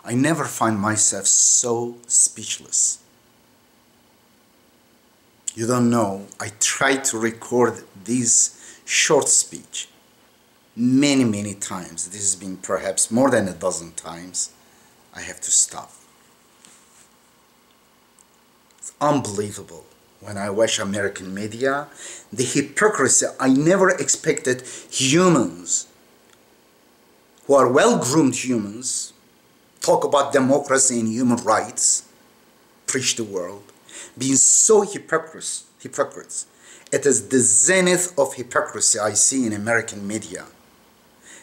I never find myself so speechless. You don't know, I tried to record this short speech many times. This has been perhaps more than a dozen times. I have to stop. It's unbelievable. When I watch American media, the hypocrisy, I never expected humans who are well-groomed humans talk about democracy and human rights, preach the world, being so hypocrites. It is the zenith of hypocrisy I see in American media.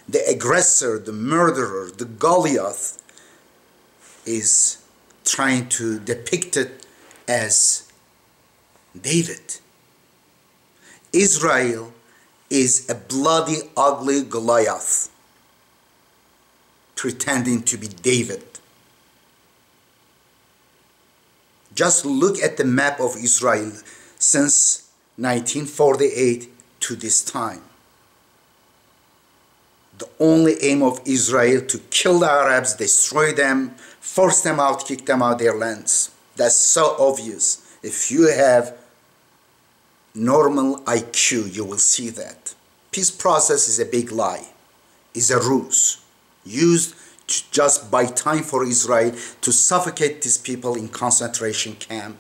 The aggressor, the murderer, the Goliath is trying to depict it as David. Israel is a bloody, ugly Goliath pretending to be David. Just look at the map of Israel since 1948 to this time. The only aim of Israel to kill the Arabs, destroy them, force them out, kick them out of their lands. That's so obvious. If you have normal IQ, you will see that. Peace process is a big lie. It's a ruse used to just buy time for Israel to suffocate these people in concentration camp,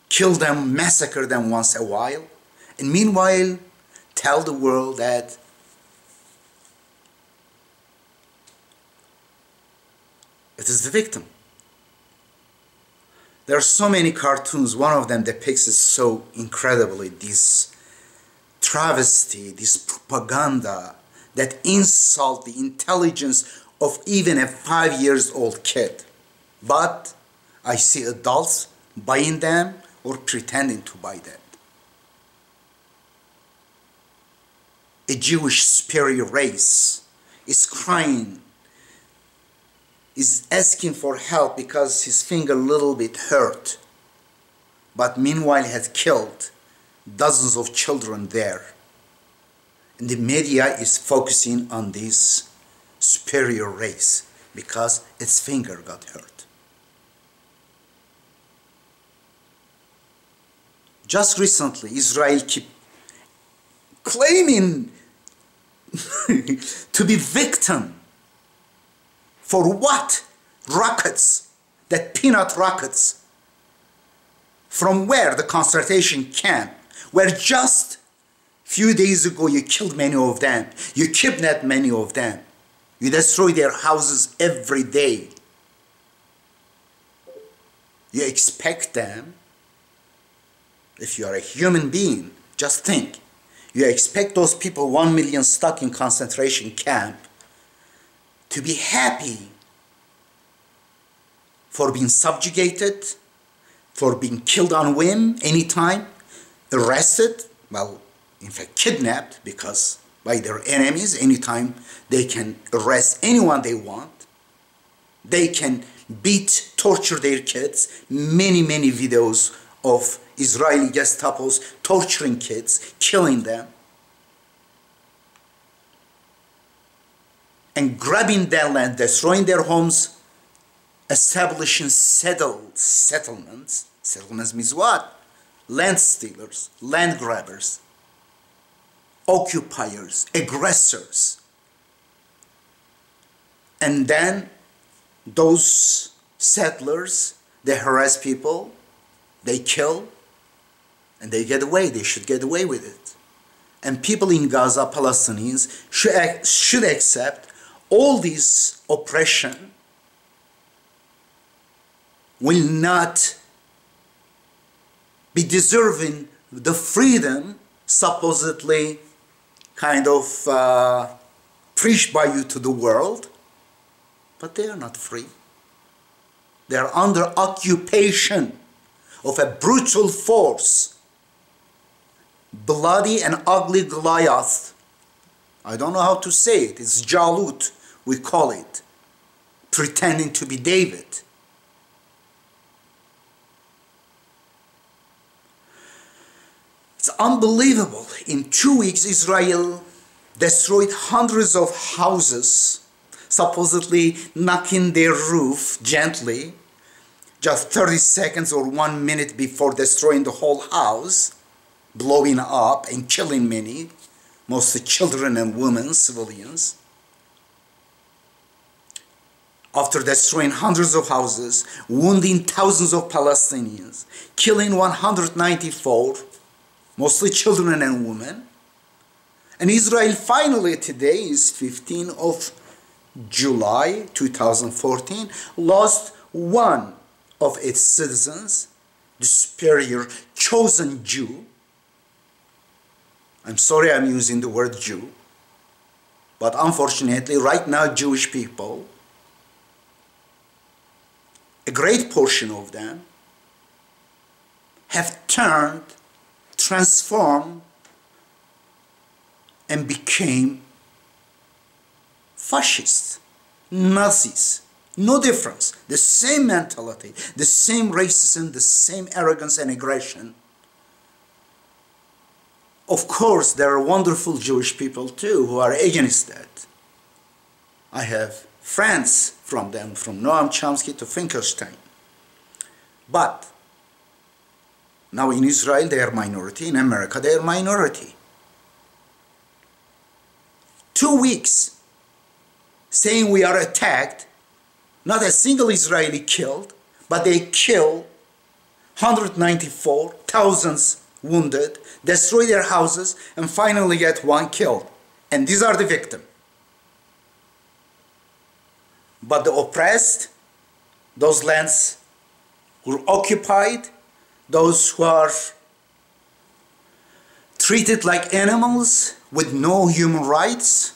kill them, massacre them once a while, and meanwhile tell the world that it is the victim. There are so many cartoons. One of them depicts it so incredibly, this travesty, this propaganda that insult the intelligence of even a 5-year-old kid. But I see adults buying them or pretending to buy them. A Jewish superior race is crying, is asking for help because his finger a little bit hurt, but meanwhile had killed dozens of children there. And the media is focusing on this superior race because its finger got hurt. Just recently, Israel kept claiming to be victim. For what? Rockets, that peanut rockets. From where? The concentration camp, where just few days ago you killed many of them, you kidnapped many of them, you destroy their houses every day. You expect them, if you are a human being, just think, you expect those people, 1 million stuck in concentration camp, to be happy for being subjugated, for being killed on whim anytime, arrested, well, in fact kidnapped, because by their enemies anytime they can arrest anyone they want. They can beat, torture their kids. Many videos of Israeli gestapos torturing kids, killing them, and grabbing their land, destroying their homes, establishing settlements. Settlements means what? Land stealers, land grabbers, occupiers, aggressors. And then those settlers, they harass people, they kill, and they get away. They should get away with it. And people in Gaza, Palestinians, should accept all this oppression will not be deserving the freedom supposedly kind of preached by you to the world, but they are not free. They are under occupation of a brutal force, bloody and ugly Goliath. I don't know how to say it. It's Jalut, we call it, pretending to be David. It's unbelievable. In 2 weeks, Israel destroyed hundreds of houses, supposedly knocking their roof gently, just 30 seconds or 1 minute before destroying the whole house, blowing up and killing many, mostly children and women, civilians. After destroying hundreds of houses, wounding thousands of Palestinians, killing 194, mostly children and women. And Israel finally today is 15th of July 2014, lost one of its citizens, the superior chosen Jew. I'm sorry I'm using the word Jew, but unfortunately right now Jewish people, a great portion of them, have turned, transformed, and became fascists, Nazis. No difference. The same mentality, the same racism, the same arrogance and aggression. Of course, there are wonderful Jewish people too who are against that. I have friends from them, from Noam Chomsky to Finkelstein. But now in Israel they are minority, in America they are minority. 2 weeks saying we are attacked, not a single Israeli killed, but they killed 194, thousands wounded, destroy their houses, and finally get one killed. And these are the victims. But the oppressed, those lands who are occupied, those who are treated like animals with no human rights,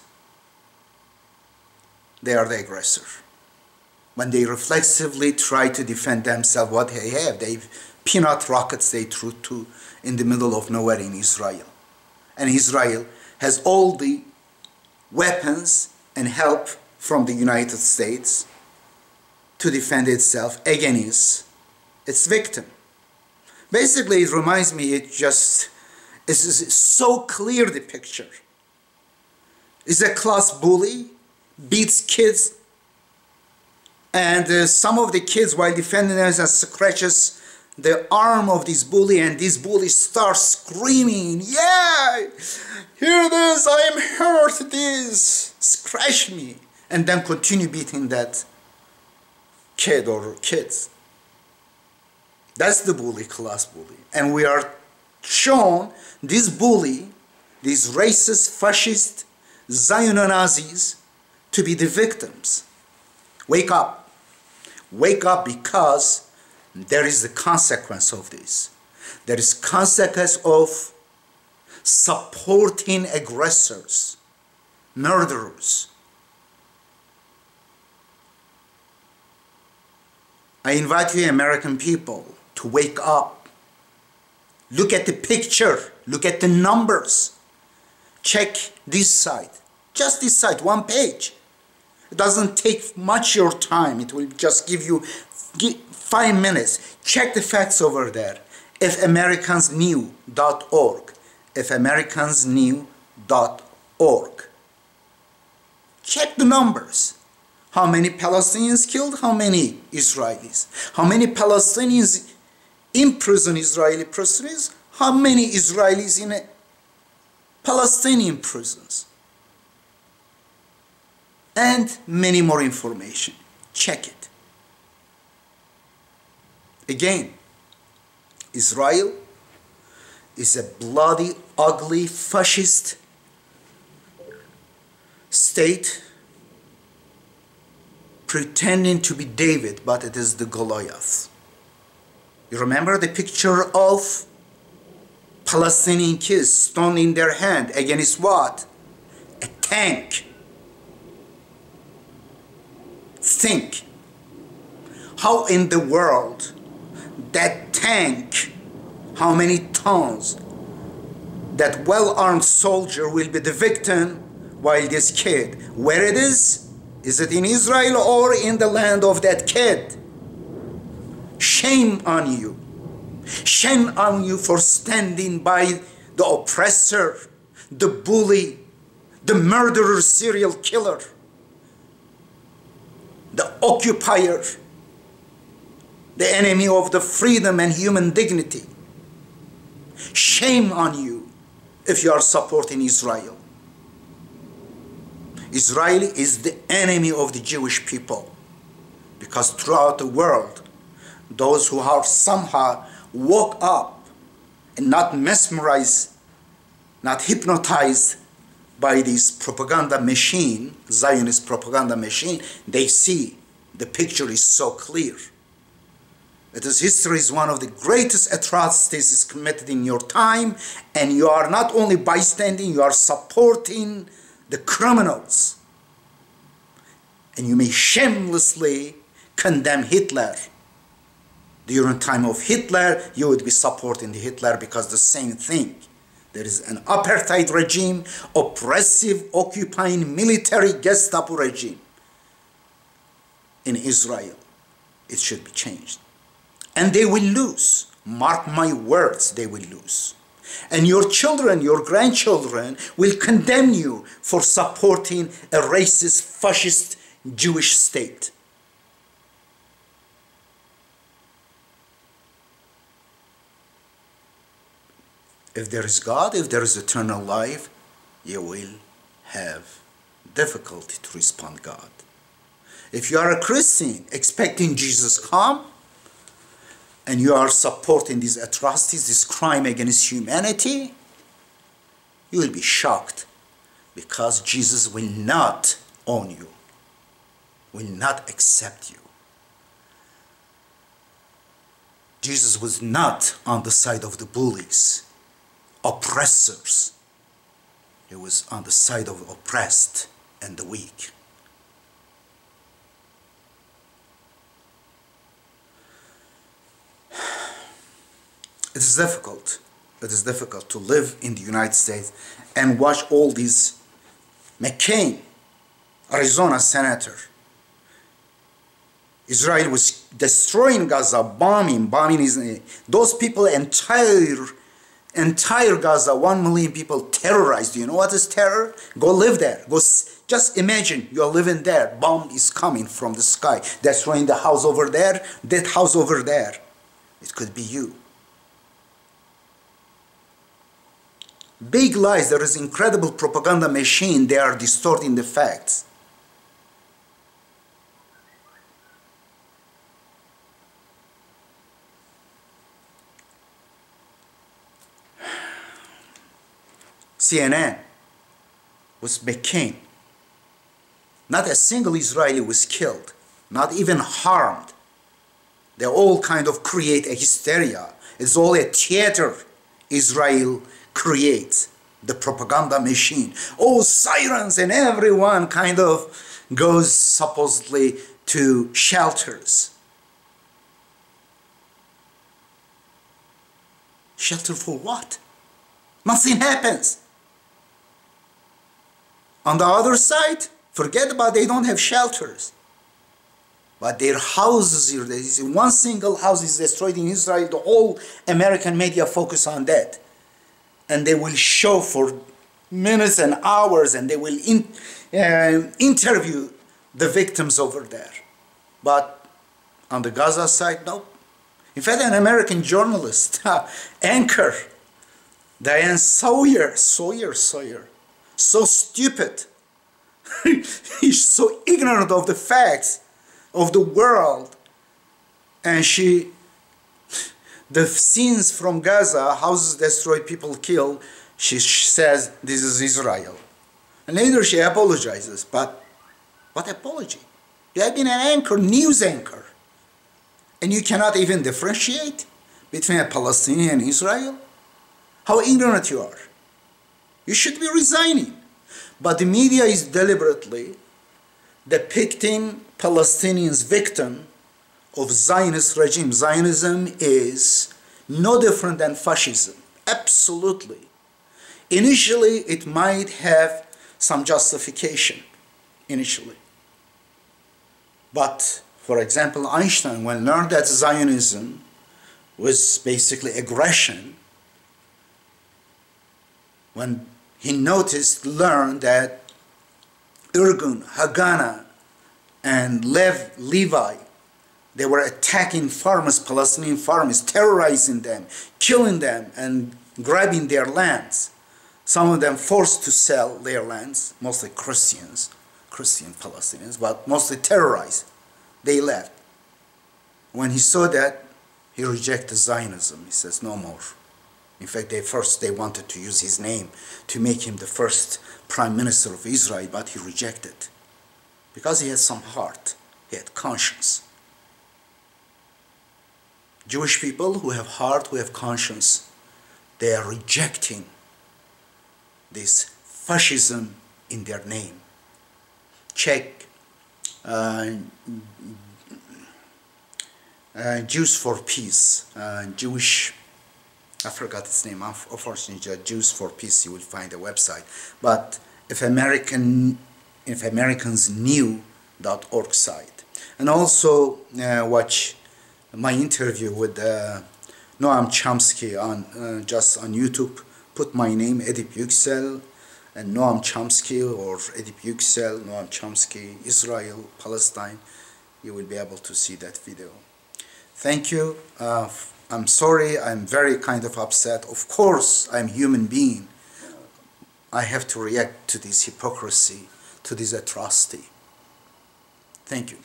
they are the aggressor. When they reflexively try to defend themselves, what they have, they peanut rockets they threw to in the middle of nowhere in Israel. And Israel has all the weapons and help from the United States to defend itself against its victim. Basically, it reminds me, it's so clear, the picture. It's a class bully, beats kids, and some of the kids, while defending themselves, scratches the arm of this bully, and this bully starts screaming, "Yeah, here it is, I am hurt, this, scratch me," and then continue beating that kid or kids. That's the bully, class bully. And we are shown this bully, these racist, fascist, Zionist Nazis, to be the victims. Wake up. Wake up, because there is the consequence of this. There is consequence of supporting aggressors, murderers. I invite you, American people, to wake up. Look at the picture. Look at the numbers. Check this site. Just this site, one page. It doesn't take much your time. It will just give you 5 minutes. Check the facts over there. ifamericans.new.org. ifamericans.new.org. Check the numbers. How many Palestinians killed? How many Israelis? How many Palestinians imprisoned Israeli prisoners? How many Israelis in Palestinian prisons? And many more information. Check it. Again, Israel is a bloody, ugly, fascist state pretending to be David, but it is the Goliath. You remember the picture of Palestinian kids stone in their hand against what? A tank. Think, how in the world that tank, how many tons, that well-armed soldier will be the victim, while this kid, where it is it in Israel or in the land of that kid? Shame on you. Shame on you for standing by the oppressor, the bully, the murderer, serial killer. the occupier, the enemy of the freedom and human dignity. Shame on you if you are supporting Israel. Israel is the enemy of the Jewish people, because throughout the world, those who are somehow woke up and not mesmerized, not hypnotized by this propaganda machine, Zionist propaganda machine, they see the picture is so clear. It is history is one of the greatest atrocities is committed in your time, and you are not only bystanding, you are supporting the criminals. And you may shamelessly condemn Hitler. During the time of Hitler, you would be supporting the Hitler because the same thing. There is an apartheid regime, oppressive, occupying military Gestapo regime in Israel. It should be changed. And they will lose. Mark my words, they will lose. And your children, your grandchildren will condemn you for supporting a racist, fascist Jewish state. If there is God, if there is eternal life, you will have difficulty to respond to God. If you are a Christian expecting Jesus come, and you are supporting these atrocities, this crime against humanity, you will be shocked, because Jesus will not own you, will not accept you. Jesus was not on the side of the bullies, oppressors. He was on the side of the oppressed and the weak. It is difficult. It is difficult to live in the United States and watch all these McCain, Arizona senator. Israel was destroying Gaza, bombing is those people entire Gaza, 1 million people terrorized. Do you know what is terror? Go live there. Just imagine you're living there. Bomb is coming from the sky, destroying the house over there, that house over there. It could be you. Big lies. There is incredible propaganda machine. They are distorting the facts. CNN was McCain. Not a single Israeli was killed, not even harmed. They all kind of create a hysteria. It's all a theater Israel creates, the propaganda machine. All sirens, and everyone kind of goes supposedly to shelters. Shelter for what? Nothing happens. On the other side, forget about they don't have shelters. But their houses, one single house is destroyed in Israel, the whole American media focus on that. And they will show for minutes and hours, and they will interview the victims over there. But on the Gaza side, no. In fact, an American journalist, anchor, Diane Sawyer, so stupid. He's so ignorant of the facts of the world. And the scenes from Gaza, houses destroyed, people killed, she says this is Israel. And later she apologizes, but what apology? You have been an anchor, news anchor, and you cannot even differentiate between a Palestinian and Israel? How ignorant you are. You should be resigning. But the media is deliberately depicting Palestinians victim of Zionist regime. Zionism is no different than fascism. Absolutely. Initially, it might have some justification. Initially. But, for example, Einstein, when learned that Zionism was basically aggression, when he learned that Irgun, Hagana, and Levi, they were attacking farmers, Palestinian farmers, terrorizing them, killing them, and grabbing their lands. Some of them forced to sell their lands, mostly Christian Palestinians, but mostly terrorized. They left. When he saw that, he rejected Zionism. He says, no more. In fact, they wanted to use his name to make him the first prime minister of Israel, but he rejected. Because he had some heart, he had conscience. Jewish people who have heart, who have conscience, they are rejecting this fascism in their name. Check Jews for Peace, Jewish, I forgot its name, unfortunately, Jews for Peace, you will find a website. But if Americans knew.org site. And also watch my interview with Noam Chomsky on just on YouTube. Put my name, Edip Yuksel, and Noam Chomsky, or Edip Yuksel, Noam Chomsky, Israel, Palestine. You will be able to see that video. Thank you. I'm sorry, I'm very kind of upset. Of course, I'm a human being. I have to react to this hypocrisy, to this atrocity. Thank you.